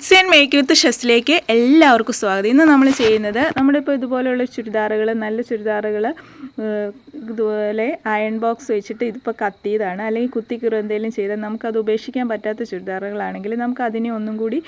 Mix and make വിത്ത് ഷെസ്സിലേക്ക് എല്ലാവർക്കും സ്വാഗതം. ഇന്ന് നമ്മൾ ചെയ്യുന്നത് നമ്മളിപ്പോൾ ഇതുപോലെയുള്ള ചുരിദാറുകൾ, നല്ല ചുരിദാറുകൾ ഇതുപോലെ അയൺ ബോക്സ് വെച്ചിട്ട് ഇതിപ്പോൾ കത്തിയതാണ്, അല്ലെങ്കിൽ കുത്തിക്കീറോ എന്തെങ്കിലും ചെയ്താൽ നമുക്കത് ഉപേക്ഷിക്കാൻ പറ്റാത്ത ചുരിദാറുകളാണെങ്കിൽ നമുക്ക് അതിനെ ഒന്നും കൂടി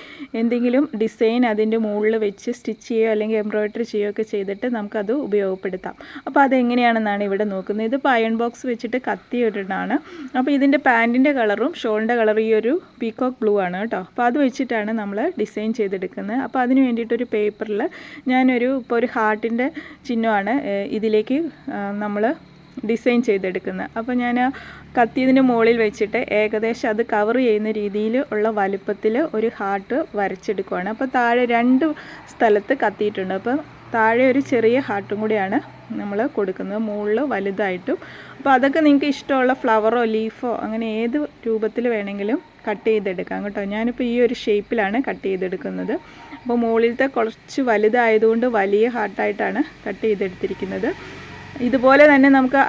എന്തെങ്കിലും ഡിസൈൻ അതിൻ്റെ മുകളിൽ വെച്ച് സ്റ്റിച്ച് ചെയ്യുകയോ അല്ലെങ്കിൽ എംബ്രോയ്ഡറി ചെയ്യുകയോ ഒക്കെ ചെയ്തിട്ട് നമുക്കത് ഉപയോഗപ്പെടുത്താം. അപ്പോൾ അതെങ്ങനെയാണെന്നാണ് ഇവിടെ നോക്കുന്നത്. ഇതിപ്പോൾ അയൺ ബോക്സ് വെച്ചിട്ട് കത്തിയിട്ടാണ്. അപ്പോൾ ഇതിൻ്റെ പാൻറ്റിൻ്റെ കളറും ഷോളിൻ്റെ കളറും ഈ ഒരു പീകോക്ക് ബ്ലൂ ആണ് കേട്ടോ. അപ്പോൾ അത് വെച്ചിട്ടാണ് നമ്മൾ ഡിസൈൻ ചെയ്തെടുക്കുന്നത്. അപ്പോൾ അതിന് വേണ്ടിയിട്ടൊരു പേപ്പറിൽ ഇപ്പോൾ ഒരു ഹാർട്ടിൻ്റെ ചിഹ്നമാണ് ഇതിലേക്ക് നമ്മൾ ഡിസൈൻ ചെയ്തെടുക്കുന്നത്. അപ്പോൾ ഞാൻ കത്തിയതിൻ്റെ മുകളിൽ വെച്ചിട്ട് ഏകദേശം അത് കവർ ചെയ്യുന്ന രീതിയിൽ ഉള്ള വലുപ്പത്തിൽ ഒരു ഹാർട്ട് വരച്ചെടുക്കുകയാണ്. അപ്പോൾ താഴെ 2 സ്ഥലത്ത് കത്തിയിട്ടുണ്ട്. അപ്പോൾ താഴെ ഒരു ചെറിയ ഹാർട്ടും കൂടിയാണ് നമ്മൾ കൊടുക്കുന്നത്, മുകളിൽ വലുതായിട്ടും. അപ്പോൾ അതൊക്കെ നിങ്ങൾക്ക് ഇഷ്ടമുള്ള ഫ്ലവറോ ലീഫോ അങ്ങനെ ഏത് രൂപത്തിൽ വേണമെങ്കിലും കട്ട് ചെയ്തെടുക്കാം കേട്ടോ. ഞാനിപ്പോൾ ഈ ഒരു ഷേപ്പിലാണ് കട്ട് ചെയ്തെടുക്കുന്നത്. അപ്പോൾ മുകളിലത്തെ കുറച്ച് വലുതായതുകൊണ്ട് വലിയ ഹാർട്ടായിട്ടാണ് കട്ട് ചെയ്തെടുത്തിരിക്കുന്നത്. ഇതുപോലെ തന്നെ നമുക്ക്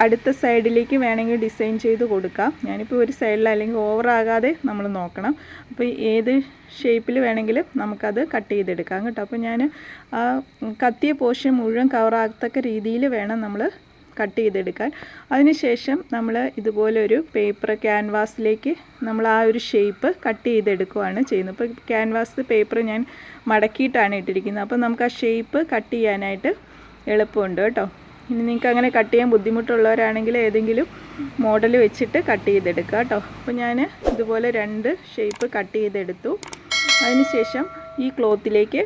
അടുത്ത സൈഡിലേക്ക് വേണമെങ്കിൽ ഡിസൈൻ ചെയ്ത് കൊടുക്കാം. ഞാനിപ്പോൾ ഒരു സൈഡിൽ അല്ലെങ്കിൽ ഓവറാകാതെ നമ്മൾ നോക്കണം. അപ്പോൾ ഏത് ഷേപ്പിൽ വേണമെങ്കിലും നമുക്കത് കട്ട് ചെയ്തെടുക്കാം കേട്ടോ. അപ്പോൾ ഞാൻ ആ കത്തിയ പോർഷൻ മുഴുവൻ കവറാകത്തക്ക രീതിയിൽ വേണം നമ്മൾ കട്ട് ചെയ്തെടുക്കാൻ. അതിനുശേഷം നമ്മൾ ഇതുപോലെ ഒരു പേപ്പർ ക്യാൻവാസിലേക്ക് നമ്മൾ ആ ഒരു ഷേപ്പ് കട്ട് ചെയ്തെടുക്കുകയാണ് ചെയ്യുന്നത്. ഇപ്പോൾ ക്യാൻവാസ് പേപ്പർ ഞാൻ മടക്കിയിട്ടാണ് ഇട്ടിരിക്കുന്നത്. അപ്പോൾ നമുക്ക് ആ ഷേപ്പ് കട്ട് ചെയ്യാനായിട്ട് എളുപ്പമുണ്ട് കേട്ടോ. ഇനി നിങ്ങൾക്ക് അങ്ങനെ കട്ട് ചെയ്യാൻ ബുദ്ധിമുട്ടുള്ളവരാണെങ്കിൽ ഏതെങ്കിലും മോഡൽ വെച്ചിട്ട് കട്ട് ചെയ്തെടുക്കുക കേട്ടോ. അപ്പോൾ ഞാൻ ഇതുപോലെ 2 ഷേപ്പ് കട്ട് ചെയ്തെടുത്തു. അതിനുശേഷം ഈ ക്ലോത്തിലേക്ക്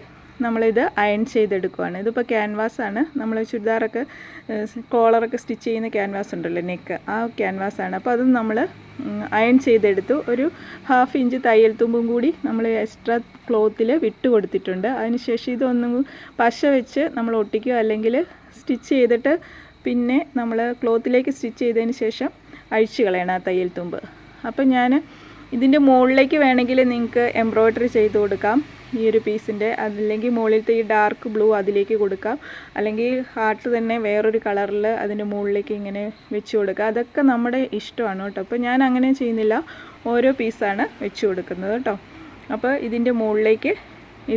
നമ്മളിത് അയൺ ചെയ്തെടുക്കുകയാണ്. ഇതിപ്പോൾ ക്യാൻവാസാണ്, നമ്മൾ ചുരിദാറൊക്കെ കോളറൊക്കെ സ്റ്റിച്ച് ചെയ്യുന്ന ക്യാൻവാസ് ഉണ്ടല്ലോ, നെക്ക്, ആ ക്യാൻവാസാണ്. അപ്പോൾ അത് നമ്മൾ അയൺ ചെയ്തെടുത്തു. ഒരു 1/2 ഇഞ്ച് തയ്യൽ തുമ്പും കൂടി നമ്മൾ എക്സ്ട്രാ ക്ലോത്തിൽ വിട്ട് കൊടുത്തിട്ടുണ്ട്. അതിനുശേഷം ഇതൊന്നും പശ വെച്ച് നമ്മൾ ഒട്ടിക്കുക, അല്ലെങ്കിൽ സ്റ്റിച്ച് ചെയ്തിട്ട് പിന്നെ നമ്മൾ ക്ലോത്തിലേക്ക് സ്റ്റിച്ച് ചെയ്തതിന് ശേഷം അഴിച്ച് കളയണം ആ തയ്യൽ തുമ്പ്. അപ്പം ഞാൻ ഇതിൻ്റെ മുകളിലേക്ക് വേണമെങ്കിൽ നിങ്ങൾക്ക് എംബ്രോയ്ഡറി ചെയ്ത് കൊടുക്കാം ഈ ഒരു പീസിൻ്റെ, അതല്ലെങ്കിൽ മുകളിലത്തെ ഈ ഡാർക്ക് ബ്ലൂ അതിലേക്ക് കൊടുക്കാം, അല്ലെങ്കിൽ ഹാർട്ട് തന്നെ വേറൊരു കളറിൽ അതിൻ്റെ മുകളിലേക്ക് ഇങ്ങനെ വെച്ച് കൊടുക്കുക. അതൊക്കെ നമ്മുടെ ഇഷ്ടമാണ് കേട്ടോ. അപ്പോൾ ഞാൻ അങ്ങനെ ചെയ്യുന്നില്ല, ഓരോ പീസാണ് വെച്ച് കൊടുക്കുന്നത് കേട്ടോ. അപ്പോൾ ഇതിൻ്റെ മുകളിലേക്ക്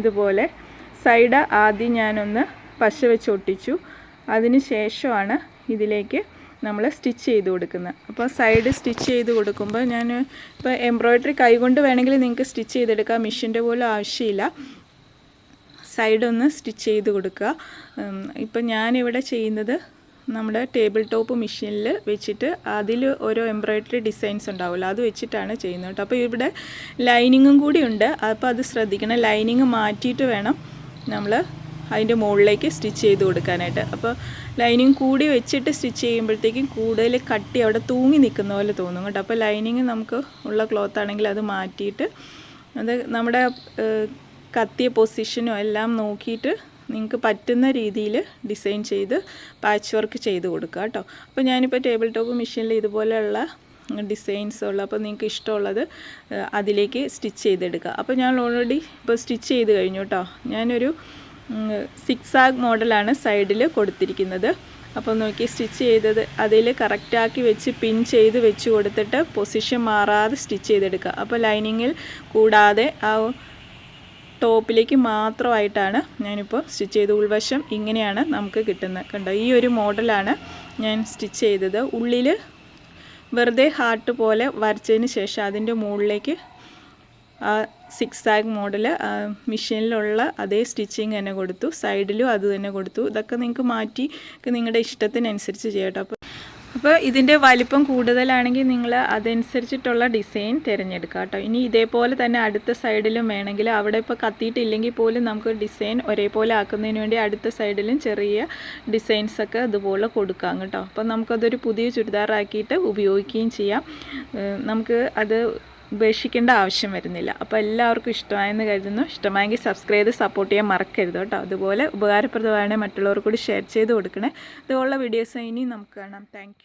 ഇതുപോലെ സൈഡ് ആദ്യം ഞാനൊന്ന് പശ വെച്ച് ഒട്ടിച്ചു. അതിന് ശേഷമാണ് ഇതിലേക്ക് നമ്മൾ സ്റ്റിച്ച് ചെയ്ത് കൊടുക്കുന്നത്. അപ്പോൾ സൈഡ് സ്റ്റിച്ച് ചെയ്ത് കൊടുക്കുമ്പോൾ ഇപ്പോൾ എംബ്രോയ്ഡറി കൈകൊണ്ട് വേണമെങ്കിൽ നിങ്ങൾക്ക് സ്റ്റിച്ച് ചെയ്തെടുക്കാം, മെഷീൻ്റെ പോലും ആവശ്യമില്ല. സൈഡൊന്ന് സ്റ്റിച്ച് ചെയ്ത് കൊടുക്കുക. ഇപ്പോൾ ഞാനിവിടെ ചെയ്യുന്നത് നമ്മുടെ ടേബിൾ ടോപ്പ് മെഷീനിൽ വെച്ചിട്ട് അതിൽ ഓരോ എംബ്രോയ്ഡറി ഡിസൈൻസ് ഉണ്ടാവുമല്ലോ, അത് വെച്ചിട്ടാണ് ചെയ്യുന്നത് കേട്ടോ. അപ്പോൾ ഇവിടെ ലൈനിങ്ങും കൂടി ഉണ്ട്. അപ്പോൾ അത് ശ്രദ്ധിക്കണം, ലൈനിങ് മാറ്റിയിട്ട് വേണം നമ്മൾ അതിൻ്റെ മുകളിലേക്ക് സ്റ്റിച്ച് ചെയ്ത് കൊടുക്കാനായിട്ട്. അപ്പോൾ ലൈനിങ് കൂടി വെച്ചിട്ട് സ്റ്റിച്ച് ചെയ്യുമ്പോഴത്തേക്കും കൂടുതൽ കട്ടി അവിടെ തൂങ്ങി നിൽക്കുന്ന പോലെ തോന്നും കേട്ടോ. അപ്പോൾ ലൈനിങ് നമുക്ക് ഉള്ള ക്ലോത്ത് ആണെങ്കിൽ അത് മാറ്റിയിട്ട് അത് നമ്മുടെ കത്തിയ പൊസിഷനും എല്ലാം നോക്കിയിട്ട് നിങ്ങൾക്ക് പറ്റുന്ന രീതിയിൽ ഡിസൈൻ ചെയ്ത് പാച്ച് വർക്ക് ചെയ്ത് കൊടുക്കുക കേട്ടോ. അപ്പോൾ ഞാനിപ്പോൾ ടേബിൾ ടോപ്പ് മെഷീനിൽ ഇതുപോലെയുള്ള ഡിസൈൻസ് ഉള്ള, അപ്പോൾ നിങ്ങൾക്ക് ഇഷ്ടമുള്ളത് അതിലേക്ക് സ്റ്റിച്ച് ചെയ്തെടുക്കുക. അപ്പോൾ ഞാൻ ഓൾറെഡി ഇപ്പോൾ സ്റ്റിച്ച് ചെയ്ത് കഴിഞ്ഞു കേട്ടോ. ഞാനൊരു 6 മോഡലാണ് സൈഡിൽ കൊടുത്തിരിക്കുന്നത്. അപ്പോൾ നോക്കി സ്റ്റിച്ച് ചെയ്തത് അതിൽ കറക്റ്റാക്കി വെച്ച് പിൻ ചെയ്ത് വെച്ച് കൊടുത്തിട്ട് പൊസിഷൻ മാറാതെ സ്റ്റിച്ച് ചെയ്തെടുക്കുക. അപ്പോൾ ലൈനിങ്ങിൽ കൂടാതെ ആ ടോപ്പിലേക്ക് മാത്രമായിട്ടാണ് ഞാനിപ്പോൾ സ്റ്റിച്ച് ചെയ്ത്, ഉൾവശം ഇങ്ങനെയാണ് നമുക്ക് കിട്ടുന്നത് കണ്ടോ. ഈ ഒരു മോഡലാണ് ഞാൻ സ്റ്റിച്ച് ചെയ്തത്. ഉള്ളിൽ വെറുതെ ഹാർട്ട് പോലെ വരച്ചതിന് ശേഷം അതിൻ്റെ മുകളിലേക്ക് ആ 6 മോഡൽ മെഷീനിലുള്ള അതേ സ്റ്റിച്ചിങ് തന്നെ കൊടുത്തു, സൈഡിലും അത് തന്നെ കൊടുത്തു. ഇതൊക്കെ നിങ്ങൾക്ക് മാറ്റി നിങ്ങളുടെ ഇഷ്ടത്തിനനുസരിച്ച് ചെയ്യട്ടോ. അപ്പോൾ ഇതിൻ്റെ വലിപ്പം കൂടുതലാണെങ്കിൽ നിങ്ങൾ അതനുസരിച്ചിട്ടുള്ള ഡിസൈൻ തിരഞ്ഞെടുക്കുക കേട്ടോ. ഇനി ഇതേപോലെ തന്നെ അടുത്ത സൈഡിലും വേണമെങ്കിൽ, അവിടെ ഇപ്പോൾ കത്തിയിട്ടില്ലെങ്കിൽ പോലും നമുക്ക് ഡിസൈൻ ഒരേപോലെ ആക്കുന്നതിന് വേണ്ടി അടുത്ത സൈഡിലും ചെറിയ ഡിസൈൻസൊക്കെ അതുപോലെ കൊടുക്കാം കേട്ടോ. അപ്പോൾ നമുക്കതൊരു പുതിയ ചുരിദാറാക്കിയിട്ട് ഉപയോഗിക്കുകയും ചെയ്യാം. നമുക്ക് അത് ഉപേക്ഷിക്കേണ്ട ആവശ്യം വരുന്നില്ല. അപ്പോൾ എല്ലാവർക്കും ഇഷ്ടമായെന്ന് കരുതുന്നു. ഇഷ്ടമായെങ്കിൽ സബ്സ്ക്രൈബ് ചെയ്ത് സപ്പോർട്ട് ചെയ്യാൻ മറക്കരുത് കേട്ടോ. അതുപോലെ ഉപകാരപ്രദമായ മറ്റുള്ളവർക്ക് കൂടി ഷെയർ ചെയ്ത് കൊടുക്കണേ. ഇതുപോലുള്ള വീഡിയോസ് ഇനി നമുക്ക് കാണാം. താങ്ക്